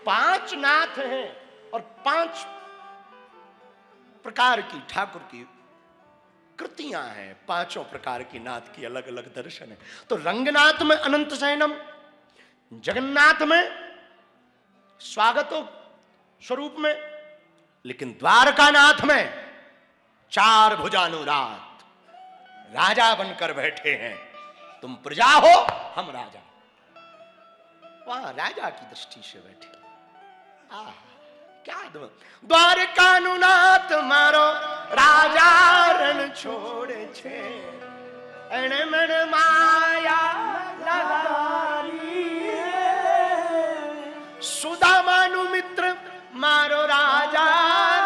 पांच नाथ हैं और पांच प्रकार की ठाकुर की कृतियां हैं, पांचों प्रकार की नाथ की अलग अलग दर्शन है। तो रंगनाथ में अनंत शयनम, जगन्नाथ में स्वागतो स्वरूप में, लेकिन द्वारकानाथ में चार भुजानुराग राजा बनकर बैठे हैं। तुम प्रजा हो, हम राजा। वहां राजा की दृष्टि से बैठे। क्या द्वारकानुनाथ मारो राजा रण छोड़े छे, मन माया लगारी। सुदामानु मित्र मारो राजा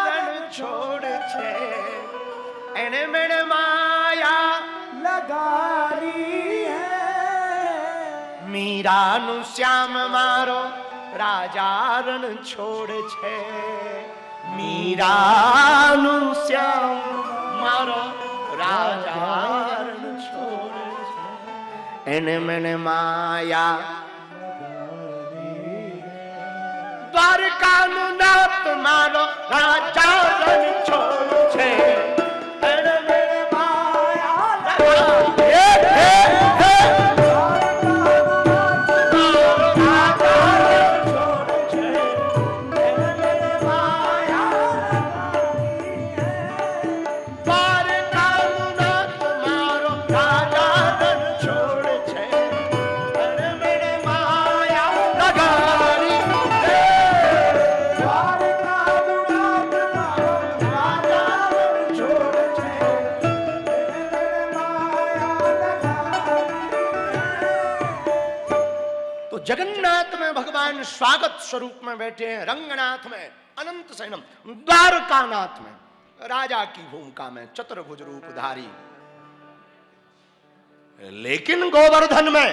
रण छोड़े छे, मन माया लगारी। मीरानु श्याम मारो राजा रण छोड़े छे, मीरानु श्याम मारो राजा रण छोड़े छे, एन मन माया। द्वारकानुनाथ मारो राजा रण छोड़े छे, एन मन माया लगा। जगन्नाथ में भगवान स्वागत स्वरूप में बैठे हैं, रंगनाथ में अनंत शयनम, द्वारकानाथ में राजा की भूमिका में चतुर्भुज रूपधारी। लेकिन गोवर्धन में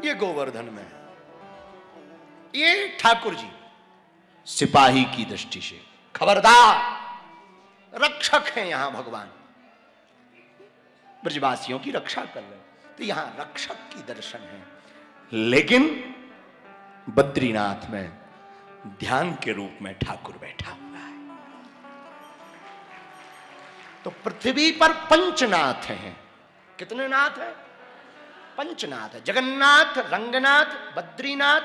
ये गोवर्धन में ये ठाकुर जी सिपाही की दृष्टि से खबरदार रक्षक हैं। यहां भगवान ब्रजवासियों की रक्षा कर रहे हैं, तो यहां रक्षक की दर्शन है। लेकिन बद्रीनाथ में ध्यान के रूप में ठाकुर बैठा हुआ है। तो पृथ्वी पर पंचनाथ हैं। कितने नाथ हैं? पंचनाथ है। जगन्नाथ, रंगनाथ, बद्रीनाथ,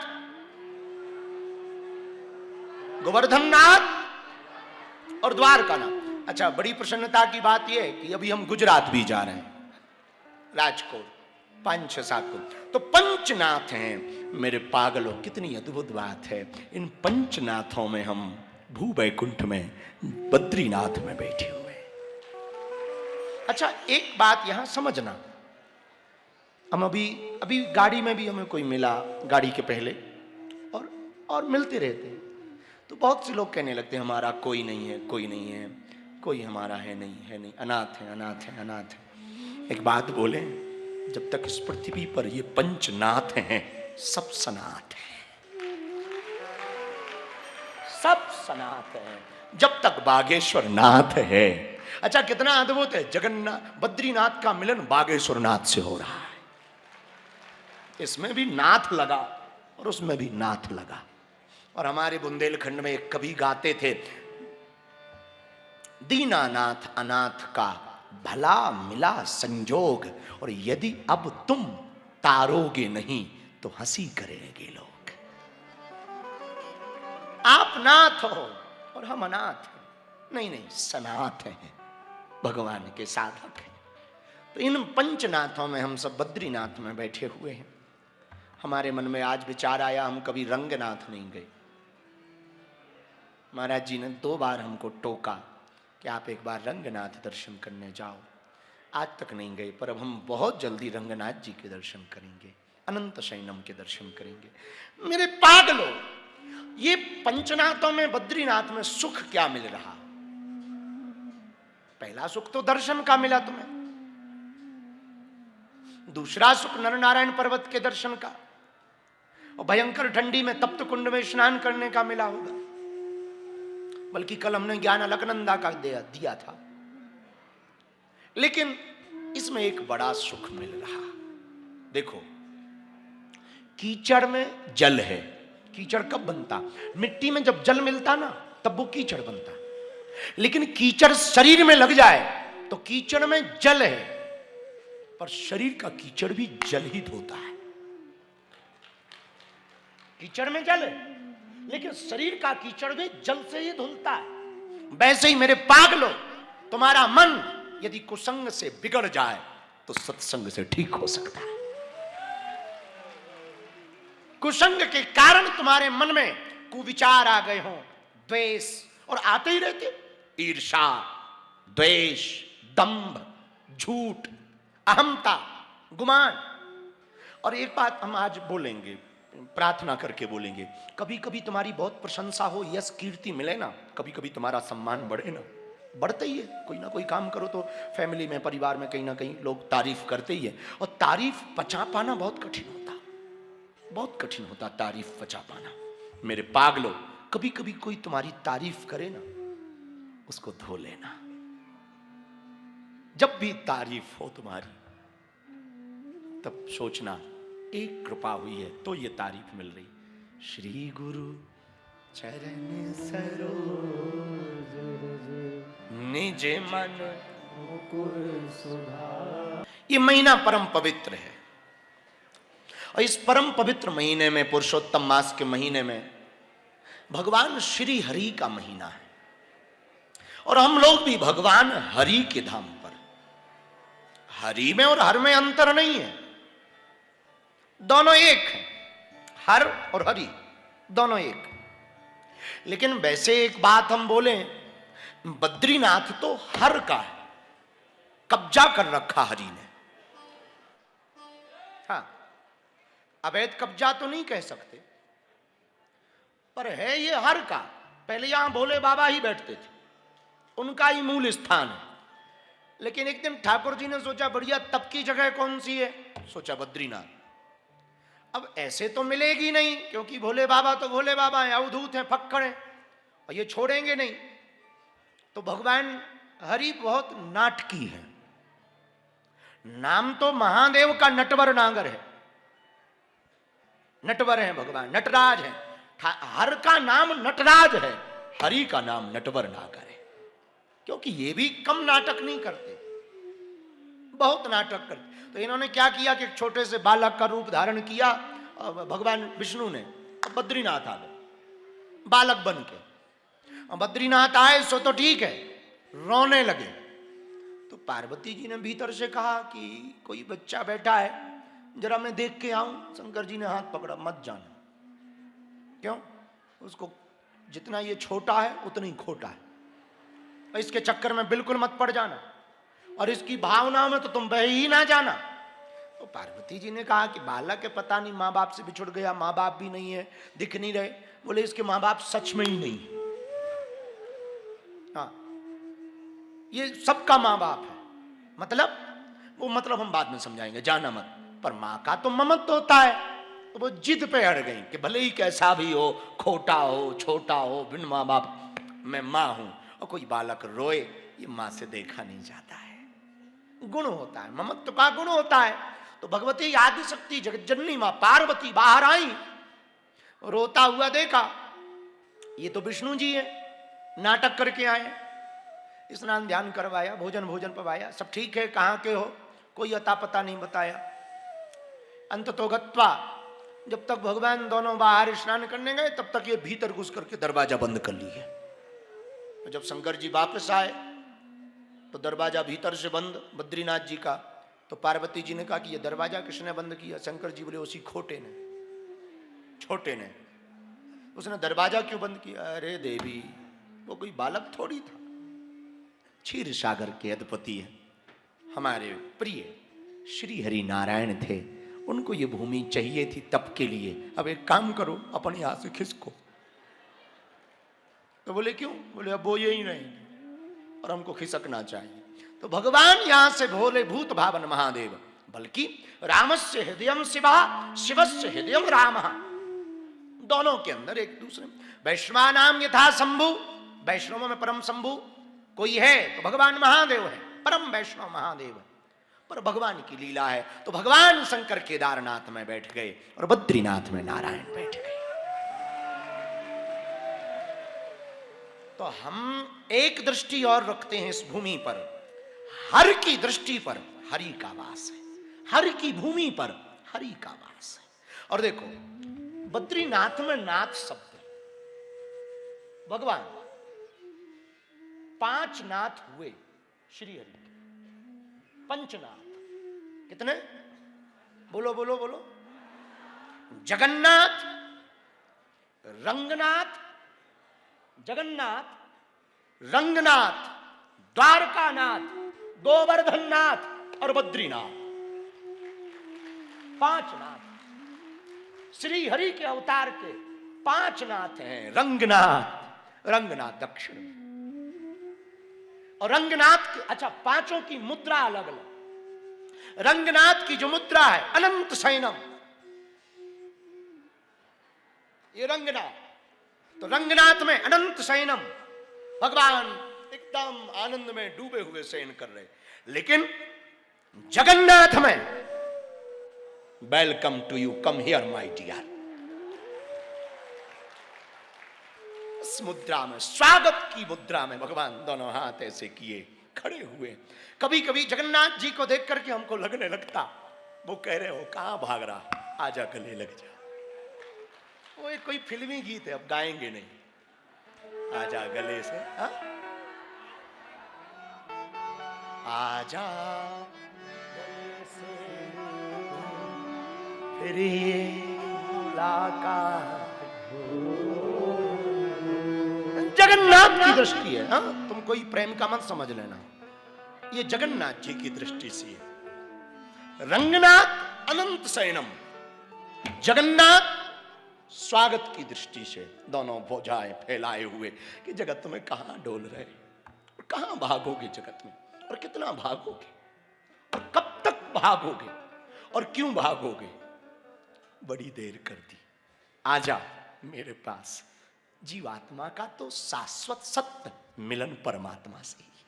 गोवर्धननाथ और द्वारकानाथ। अच्छा, बड़ी प्रसन्नता की बात यह है कि अभी हम गुजरात भी जा रहे हैं, राजकोट, 5-6 7 को। तो पंचनाथ हैं मेरे पागलों। कितनी अद्भुत बात है। इन पंचनाथों में हम भू वैकुंठ में बद्रीनाथ में बैठे हुए हैं। अच्छा, एक बात यहां समझना। हम अभी गाड़ी में भी हमें कोई मिला, गाड़ी के पहले और मिलते रहते हैं, तो बहुत से लोग कहने लगते हैं हमारा कोई नहीं है, कोई नहीं है, कोई हमारा है नहीं, अनाथ है, अनाथ है, अनाथ है। एक बात बोले, जब तक इस पृथ्वी पर ये पंचनाथ हैं, सब सनाथ है, सब सनाथ है, जब तक बागेश्वर नाथ है। अच्छा, कितना अद्भुत है। जगन्नाथ बद्रीनाथ का मिलन बागेश्वर नाथ से हो रहा है। इसमें भी नाथ लगा और उसमें भी नाथ लगा। और हमारे बुंदेलखंड में एक कवि गाते थे, दीनानाथ अनाथ का भला मिला संजोग, और यदि अब तुम तारोगे नहीं तो हंसी करेंगे लोग। आप नाथ हो और हम अनाथ हैं। नहीं, सनाथ हैं, भगवान के साधक हैं। तो इन पंचनाथों में हम सब बद्रीनाथ में बैठे हुए हैं। हमारे मन में आज विचार आया, हम कभी रंगनाथ नहीं गए। महाराज जी ने 2 बार हमको टोका कि आप एक बार रंगनाथ दर्शन करने जाओ। आज तक नहीं गए, पर अब हम बहुत जल्दी रंगनाथ जी के दर्शन करेंगे, अनंत शयनम के दर्शन करेंगे। मेरे पागलों, ये पंचनाथों में बद्रीनाथ में सुख क्या मिल रहा? पहला सुख तो दर्शन का मिला तुम्हें, दूसरा सुख नर नारायण पर्वत के दर्शन का, और भयंकर ठंडी में तप्त कुंड में स्नान करने का मिला होगा। बल्कि कल हमने ज्ञान अलकनंदा का दिया था। लेकिन इस इसमें एक बड़ा सुख मिल रहा। देखो, कीचड़ में जल है। कीचड़ कब बनता? मिट्टी में जब जल मिलता ना, तब वो कीचड़ बनता। लेकिन कीचड़ शरीर में लग जाए तो कीचड़ में जल है, पर शरीर का कीचड़ भी जल ही धोता है। कीचड़ में जल है, लेकिन शरीर का कीचड़ भी जल से ही धुलता है। वैसे ही मेरे पागलो, तुम्हारा मन यदि कुसंग से बिगड़ जाए तो सत्संग से ठीक हो सकता है। कुसंग के कारण तुम्हारे मन में कुविचार आ गए हों, द्वेष, और आते ही रहते, ईर्षा, द्वेष, दंभ, झूठ, अहंता, गुमान। और एक बात हम आज बोलेंगे, प्रार्थना करके बोलेंगे, कभी कभी तुम्हारी बहुत प्रशंसा हो, यश कीर्ति मिले ना, कभी कभी तुम्हारा सम्मान बढ़े ना, बढ़ता ही है। कोई ना कोई काम करो तो फैमिली में, परिवार में कहीं ना कहीं लोग तारीफ करते ही है, और तारीफ पचा पाना बहुत कठिन होता, बहुत कठिन होता तारीफ पचा पाना। मेरे पागलो, कभी कभी कोई तुम्हारी तारीफ करे ना, उसको धो लेना। जब भी तारीफ हो तुम्हारी, तब सोचना एक कृपा हुई है तो ये तारीफ मिल रही। श्री गुरु चरण सरोज निज मन मुकुर सुधा। ये महीना परम पवित्र है, और इस परम पवित्र महीने में, पुरुषोत्तम मास के महीने में, भगवान श्री हरि का महीना है। और हम लोग भी भगवान हरि के धाम पर। हरि में और हर में अंतर नहीं है, दोनों एक है। हर और हरि दोनों एक। लेकिन वैसे एक बात हम बोले, बद्रीनाथ तो हर का है, कब्जा कर रखा हरि ने। हाँ, अवैध कब्जा तो नहीं कह सकते, पर है ये हर का। पहले यहां भोले बाबा ही बैठते थे, उनका ही मूल स्थान है। लेकिन एक दिन ठाकुर जी ने सोचा, बढ़िया तप की जगह कौन सी है? सोचा बद्रीनाथ। अब ऐसे तो मिलेगी नहीं, क्योंकि भोले बाबा तो भोले बाबा हैं, अवधूत हैं, फक्कड़ हैं, और ये छोड़ेंगे नहीं। तो भगवान हरि बहुत नाटकी है। नाम तो महादेव का नटवर नागर है, नटवर है भगवान, नटराज है। हर का नाम नटराज है, हरि का नाम नटवर नागर है। क्योंकि ये भी कम नाटक नहीं करते, बहुत नाटक करते। तो इन्होंने क्या किया कि एक छोटे से बालक का रूप धारण किया, भगवान विष्णु ने। बद्रीनाथ आ गए बालक बन के। बद्रीनाथ आए सो तो ठीक है, रोने लगे। तो पार्वती जी ने भीतर से कहा कि कोई बच्चा बैठा है, जरा मैं देख के आऊं। शंकर जी ने हाथ पकड़ा, मत जाना। क्यों? उसको जितना ये छोटा है उतना ही खोटा है, इसके चक्कर में बिल्कुल मत पड़ जाना, और इसकी भावनाओं में तो तुम बह ही ना जाना। तो पार्वती जी ने कहा कि बालक है, पता नहीं माँ बाप से बिछुड़ गया, माँ बाप भी नहीं है, दिख नहीं रहे। बोले इसके माँ बाप सच में ही नहीं। हाँ, ये सबका माँ बाप है। मतलब वो मतलब हम बाद में समझाएंगे, जाना मत। पर माँ का तो ममत्व होता है। तो वो जिद पे अड़ गई कि भले ही कैसा भी हो, खोटा हो, छोटा हो, बिन माँ बाप, मैं माँ हूं। और कोई बालक रोए, ये माँ से देखा नहीं जाता है। गुण होता है, ममत्व का गुण होता है। तो भगवती आदि शक्ति जगत जननी माँ पार्वती बाहर आई, रोता हुआ देखा, ये तो विष्णु जी है, नाटक करके आए। स्नान ध्यान करवाया, भोजन भोजन पवाया, सब ठीक है, कहाँ के हो, कोई अता पता नहीं बताया। अंत तो गत्वा, जब तक भगवान दोनों बाहर स्नान करने गए, तब तक ये भीतर घुस करके दरवाजा बंद कर लिए। तो जब शंकर जी वापस आए तो दरवाजा भीतर से बंद बद्रीनाथ जी का। तो पार्वती जी ने कहा कि ये दरवाजा किसने बंद किया? शंकर जी बोले उसी खोटे ने, छोटे ने। उसने दरवाजा क्यों बंद किया? अरे देवी, वो कोई बालक थोड़ी था, क्षीर सागर के अधिपति है, हमारे प्रिय श्री हरि नारायण थे। उनको ये भूमि चाहिए थी तप के लिए। अब एक काम करो, अपने हाथ से खिसको। तो बोले क्यों? बोले अब वो यही रहेंगे और हमको खिसकना चाहिए। तो भगवान यहां से भोले भूत भावन महादेव, बल्कि रामस्य हृदयम शिवा, शिवस्य हृदयम राम, दोनों के अंदर एक दूसरे। वैष्णवानाम यथा शंभु, वैष्णवों में परम शंभु कोई है तो भगवान महादेव है, परम वैष्णव महादेव। पर भगवान की लीला है। तो भगवान शंकर केदारनाथ में बैठ गए और बद्रीनाथ में नारायण बैठ गए। तो हम एक दृष्टि और रखते हैं इस भूमि पर, हर की दृष्टि पर हरि का वास है, हर की भूमि पर हरि का वास है। और देखो बद्रीनाथ में नाथ शब्द, भगवान 5 नाथ हुए श्री हरि के, पंचनाथ। कितने? बोलो बोलो बोलो। जगन्नाथ, रंगनाथ, जगन्नाथ, रंगनाथ, द्वारकानाथ, गोवर्धननाथ और बद्रीनाथ। 5 नाथ श्री हरि के अवतार के 5 नाथ हैं। रंगनाथ, रंगनाथ दक्षिण में, और रंगनाथ की, अच्छा 5 की मुद्रा अलग अलग। रंगनाथ की जो मुद्रा है अनंत शयनम, ये रंगनाथ। तो रंगनाथ में अनंत शयनम, भगवान एकदम आनंद में डूबे हुए शयन कर रहे। लेकिन जगन्नाथ में welcome to you, come here my dear. इस मुद्रा में, स्वागत की मुद्रा में भगवान दोनों हाथ ऐसे किए खड़े हुए। कभी कभी जगन्नाथ जी को देख करके हमको लगने लगता वो कह रहे हो कहां भाग रहा, आजा गले लग जा। वो एक कोई फिल्मी गीत है, अब गाएंगे नहीं। आजा गले से, हा? आजा गले से फिर ये मुलाकात। जगन्नाथ की दृष्टि है, हा? तुम कोई प्रेम का मत समझ लेना, ये जगन्नाथ जी की दृष्टि से है। रंगनाथ अनंत शयनम, जगन्नाथ स्वागत की दृष्टि से दोनों भुजाएं फैलाए हुए कि जगत में कहां डोल रहे और कहां भागोगे, जगत में और कितना भागोगे और कब तक भागोगे और क्यों भागोगे। बड़ी देर कर दी, आजा मेरे पास। जीवात्मा का तो शाश्वत सत्य मिलन परमात्मा से ही।